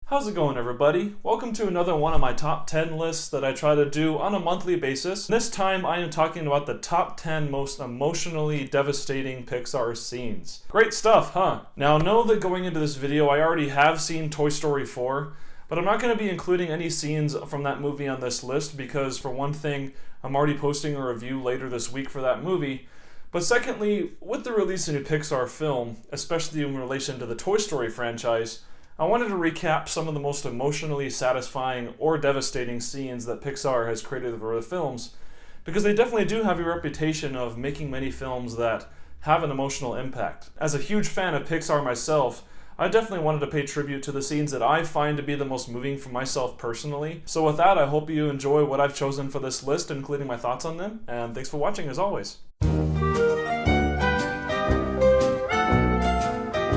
How's it going, everybody? Welcome to another one of my top 10 lists that I try to do on a monthly basis. This time I am talking about the top 10 most emotionally devastating Pixar scenes. Great stuff, huh? Now know that going into this video I already have seen Toy Story 4, but I'm not going to be including any scenes from that movie on this list because, for one thing, I'm already posting a review later this week for that movie. But secondly, with the release of a new Pixar film, especially in relation to the Toy Story franchise, I wanted to recap some of the most emotionally satisfying or devastating scenes that Pixar has created for the films, because they definitely do have a reputation of making many films that have an emotional impact. As a huge fan of Pixar myself, I definitely wanted to pay tribute to the scenes that I find to be the most moving for myself personally. So with that, I hope you enjoy what I've chosen for this list, including my thoughts on them, and thanks for watching as always.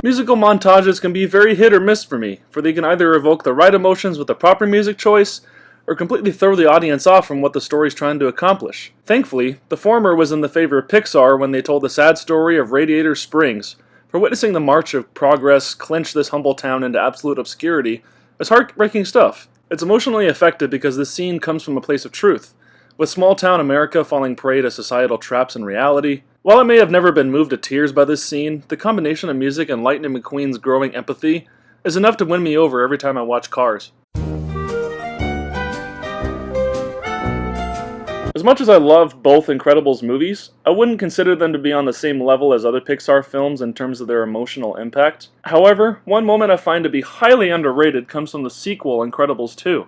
Musical montages can be very hit or miss for me, for they can either evoke the right emotions with the proper music choice, or completely throw the audience off from what the story's trying to accomplish. Thankfully, the former was in the favor of Pixar when they told the sad story of Radiator Springs, for witnessing the march of progress clinch this humble town into absolute obscurity is heartbreaking stuff. It's emotionally effective because this scene comes from a place of truth, with small-town America falling prey to societal traps and reality. While I may have never been moved to tears by this scene, the combination of music and Lightning McQueen's growing empathy is enough to win me over every time I watch Cars. As much as I love both Incredibles movies, I wouldn't consider them to be on the same level as other Pixar films in terms of their emotional impact. However, one moment I find to be highly underrated comes from the sequel, Incredibles 2.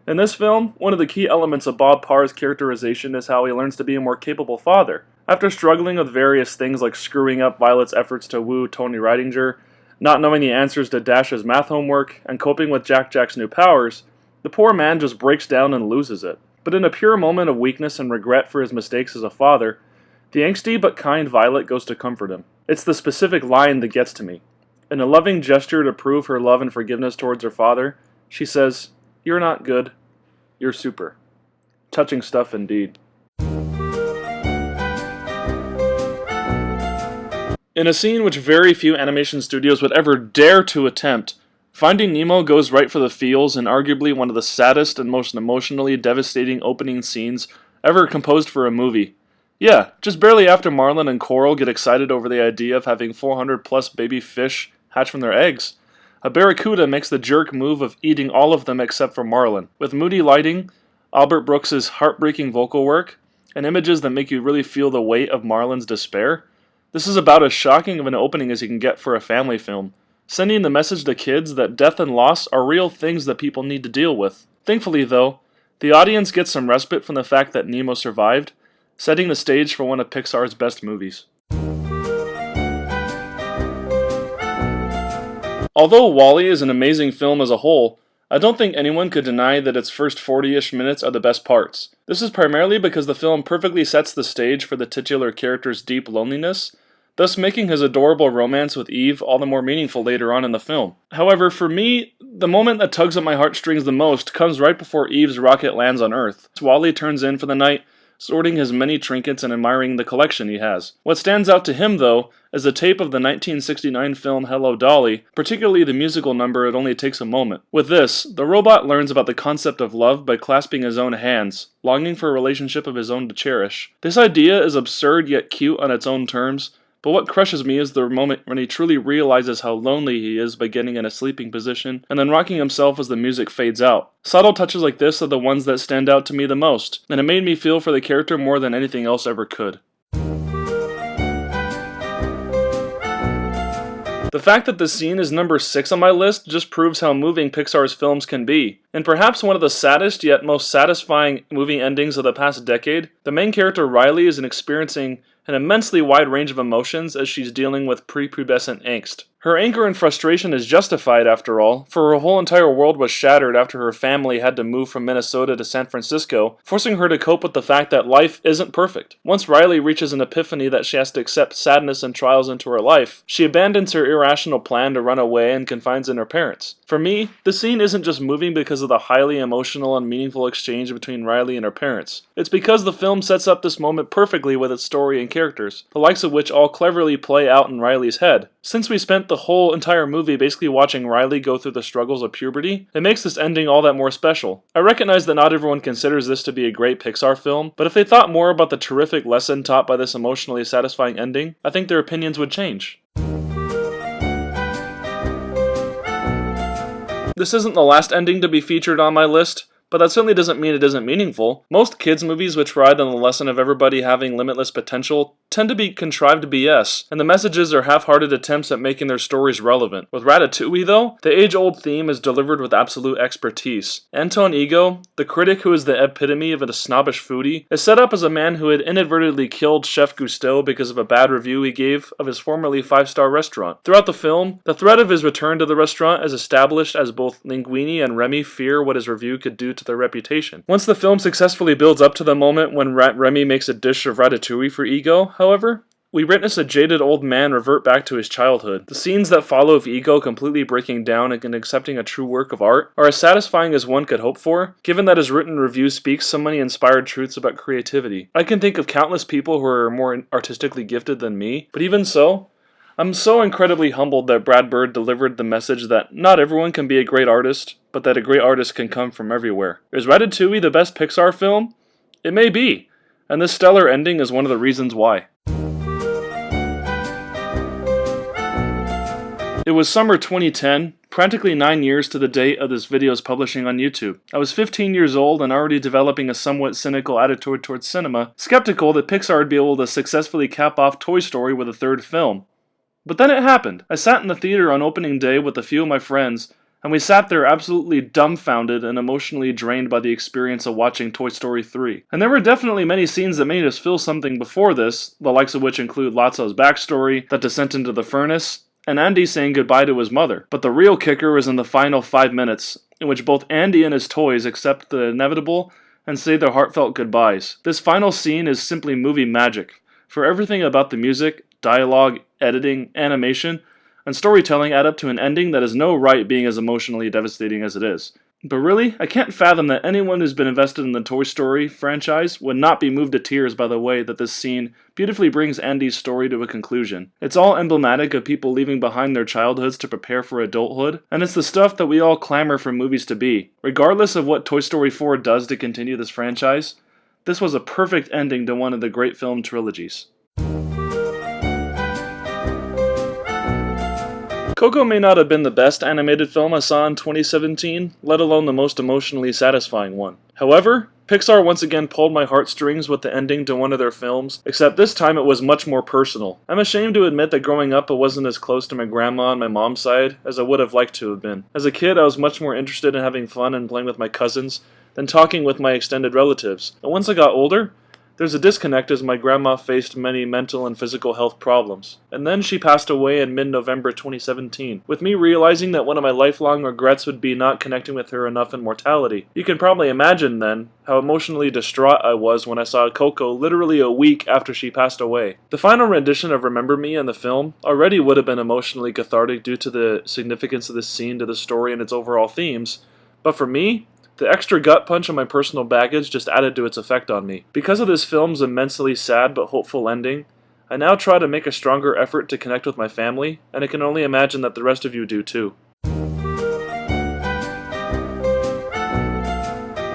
In this film, one of the key elements of Bob Parr's characterization is how he learns to be a more capable father. After struggling with various things like screwing up Violet's efforts to woo Tony Ridinger, not knowing the answers to Dash's math homework, and coping with Jack's new powers, the poor man just breaks down and loses it. But in a pure moment of weakness and regret for his mistakes as a father, the angsty but kind Violet goes to comfort him. It's the specific line that gets to me. In a loving gesture to prove her love and forgiveness towards her father, she says, "You're not good. You're super." Touching stuff indeed. In a scene which very few animation studios would ever dare to attempt, Finding Nemo goes right for the feels in arguably one of the saddest and most emotionally devastating opening scenes ever composed for a movie. Yeah, just barely after Marlin and Coral get excited over the idea of having 400 plus baby fish hatch from their eggs, a barracuda makes the jerk move of eating all of them except for Marlin. With moody lighting, Albert Brooks's heartbreaking vocal work, and images that make you really feel the weight of Marlin's despair, this is about as shocking of an opening as you can get for a family film, sending the message to kids that death and loss are real things that people need to deal with. Thankfully, though, the audience gets some respite from the fact that Nemo survived, setting the stage for one of Pixar's best movies. Although WALL-E is an amazing film as a whole, I don't think anyone could deny that its first 40-ish minutes are the best parts. This is primarily because the film perfectly sets the stage for the titular character's deep loneliness, thus making his adorable romance with Eve all the more meaningful later on in the film. However, for me, the moment that tugs at my heartstrings the most comes right before Eve's rocket lands on Earth. WALL-E turns in for the night, sorting his many trinkets and admiring the collection he has. What stands out to him, though, is the tape of the 1969 film Hello Dolly, particularly the musical number It Only Takes a Moment. With this, the robot learns about the concept of love by clasping his own hands, longing for a relationship of his own to cherish. This idea is absurd yet cute on its own terms, but what crushes me is the moment when he truly realizes how lonely he is by getting in a sleeping position and then rocking himself as the music fades out. Subtle touches like this are the ones that stand out to me the most, and it made me feel for the character more than anything else ever could. The fact that this scene is number 6 on my list just proves how moving Pixar's films can be. In perhaps one of the saddest yet most satisfying movie endings of the past decade, the main character Riley is experiencing an immensely wide range of emotions as she's dealing with prepubescent angst. Her anger and frustration is justified after all, for her whole entire world was shattered after her family had to move from Minnesota to San Francisco, forcing her to cope with the fact that life isn't perfect. Once Riley reaches an epiphany that she has to accept sadness and trials into her life, she abandons her irrational plan to run away and confides in her parents. For me, the scene isn't just moving because of the highly emotional and meaningful exchange between Riley and her parents. It's because the film sets up this moment perfectly with its story and characters, the likes of which all cleverly play out in Riley's head. Since we spent the whole entire movie basically watching Riley go through the struggles of puberty, it makes this ending all that more special. I recognize that not everyone considers this to be a great Pixar film, but if they thought more about the terrific lesson taught by this emotionally satisfying ending, I think their opinions would change. This isn't the last ending to be featured on my list, but that certainly doesn't mean it isn't meaningful. Most kids' movies which ride on the lesson of everybody having limitless potential tend to be contrived BS, and the messages are half-hearted attempts at making their stories relevant. With Ratatouille, though, the age-old theme is delivered with absolute expertise. Anton Ego, the critic who is the epitome of a snobbish foodie, is set up as a man who had inadvertently killed Chef Gusteau because of a bad review he gave of his formerly 5-star restaurant. Throughout the film, the threat of his return to the restaurant is established as both Linguini and Remy fear what his review could do to their reputation. Once the film successfully builds up to the moment when Remy makes a dish of ratatouille for Ego, however, we witness a jaded old man revert back to his childhood. The scenes that follow of Ego completely breaking down and accepting a true work of art are as satisfying as one could hope for, given that his written review speaks so many inspired truths about creativity. I can think of countless people who are more artistically gifted than me, but even so, I'm so incredibly humbled that Brad Bird delivered the message that not everyone can be a great artist, but that a great artist can come from everywhere. Is Ratatouille the best Pixar film? It may be, and this stellar ending is one of the reasons why. It was summer 2010, practically 9 years to the date of this video's publishing on YouTube. I was 15 years old and already developing a somewhat cynical attitude towards cinema, skeptical that Pixar would be able to successfully cap off Toy Story with a third film. But then it happened. I sat in the theater on opening day with a few of my friends, and we sat there absolutely dumbfounded and emotionally drained by the experience of watching Toy Story 3. And there were definitely many scenes that made us feel something before this, the likes of which include Lotso's backstory, that descent into the furnace, and Andy saying goodbye to his mother. But the real kicker was in the final 5 minutes, in which both Andy and his toys accept the inevitable and say their heartfelt goodbyes. This final scene is simply movie magic, for everything about the music, dialogue, editing, animation, and storytelling add up to an ending that has no right being as emotionally devastating as it is. But really, I can't fathom that anyone who's been invested in the Toy Story franchise would not be moved to tears by the way that this scene beautifully brings Andy's story to a conclusion. It's all emblematic of people leaving behind their childhoods to prepare for adulthood, and it's the stuff that we all clamor for movies to be. Regardless of what Toy Story 4 does to continue this franchise, this was a perfect ending to one of the great film trilogies. Coco may not have been the best animated film I saw in 2017, let alone the most emotionally satisfying one. However, Pixar once again pulled my heartstrings with the ending to one of their films, except this time it was much more personal. I'm ashamed to admit that growing up I wasn't as close to my grandma on my mom's side as I would have liked to have been. As a kid, I was much more interested in having fun and playing with my cousins than talking with my extended relatives. And once I got older, there's a disconnect as my grandma faced many mental and physical health problems. And then she passed away in mid-November 2017, with me realizing that one of my lifelong regrets would be not connecting with her enough in mortality. You can probably imagine then how emotionally distraught I was when I saw Coco literally a week after she passed away. The final rendition of Remember Me in the film already would have been emotionally cathartic due to the significance of this scene to the story and its overall themes, but for me, the extra gut punch of my personal baggage just added to its effect on me. Because of this film's immensely sad but hopeful ending, I now try to make a stronger effort to connect with my family, and I can only imagine that the rest of you do too.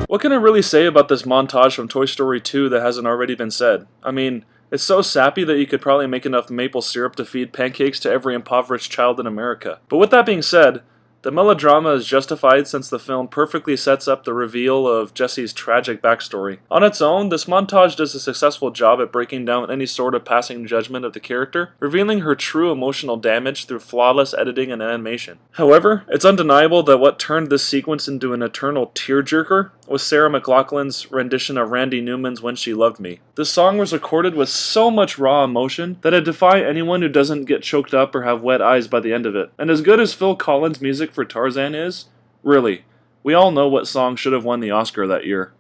What can I really say about this montage from Toy Story 2 that hasn't already been said? I mean, it's so sappy that you could probably make enough maple syrup to feed pancakes to every impoverished child in America. But with that being said, the melodrama is justified since the film perfectly sets up the reveal of Jessie's tragic backstory. On its own, this montage does a successful job at breaking down any sort of passing judgment of the character, revealing her true emotional damage through flawless editing and animation. However, it's undeniable that what turned this sequence into an eternal tearjerker was Sarah McLachlan's rendition of Randy Newman's When She Loved Me. This song was recorded with so much raw emotion that I defy anyone who doesn't get choked up or have wet eyes by the end of it. And as good as Phil Collins' music for Tarzan is, really, we all know what song should have won the Oscar that year.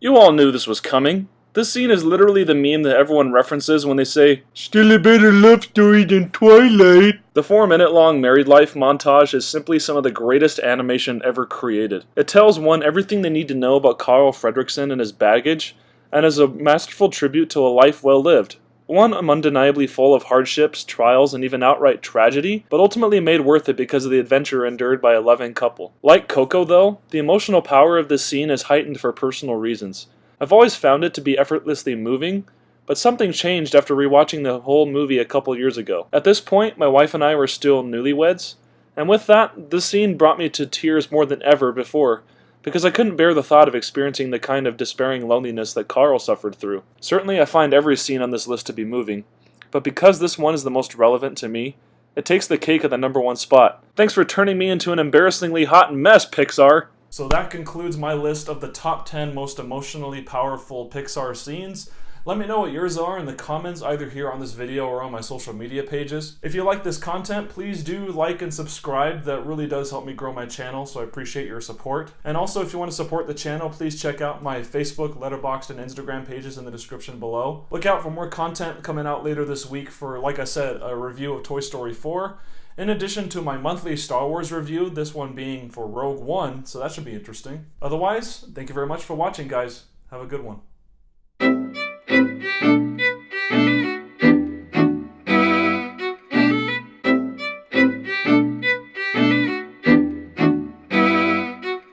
You all knew this was coming. This scene is literally the meme that everyone references when they say, "Still a better love story than Twilight." The 4-minute-long married life montage is simply some of the greatest animation ever created. It tells one everything they need to know about Carl Fredricksen and his baggage, and is a masterful tribute to a life well lived. One, I'm undeniably full of hardships, trials, and even outright tragedy, but ultimately made worth it because of the adventure endured by a loving couple. Like Coco, though, the emotional power of this scene is heightened for personal reasons. I've always found it to be effortlessly moving, but something changed after rewatching the whole movie a couple years ago. At this point, my wife and I were still newlyweds, and with that, this scene brought me to tears more than ever before, because I couldn't bear the thought of experiencing the kind of despairing loneliness that Carl suffered through. Certainly I find every scene on this list to be moving, but because this one is the most relevant to me, it takes the cake at the #1 spot. Thanks for turning me into an embarrassingly hot mess, Pixar! So that concludes my list of the top 10 most emotionally powerful Pixar scenes. Let me know what yours are in the comments, either here on this video or on my social media pages. If you like this content, please do like and subscribe. That really does help me grow my channel, so I appreciate your support. And also, if you want to support the channel, please check out my Facebook, Letterboxd, and Instagram pages in the description below. Look out for more content coming out later this week for, like I said, a review of Toy Story 4. In addition to my monthly Star Wars review, this one being for Rogue One, so that should be interesting. Otherwise, thank you very much for watching, guys. Have a good one.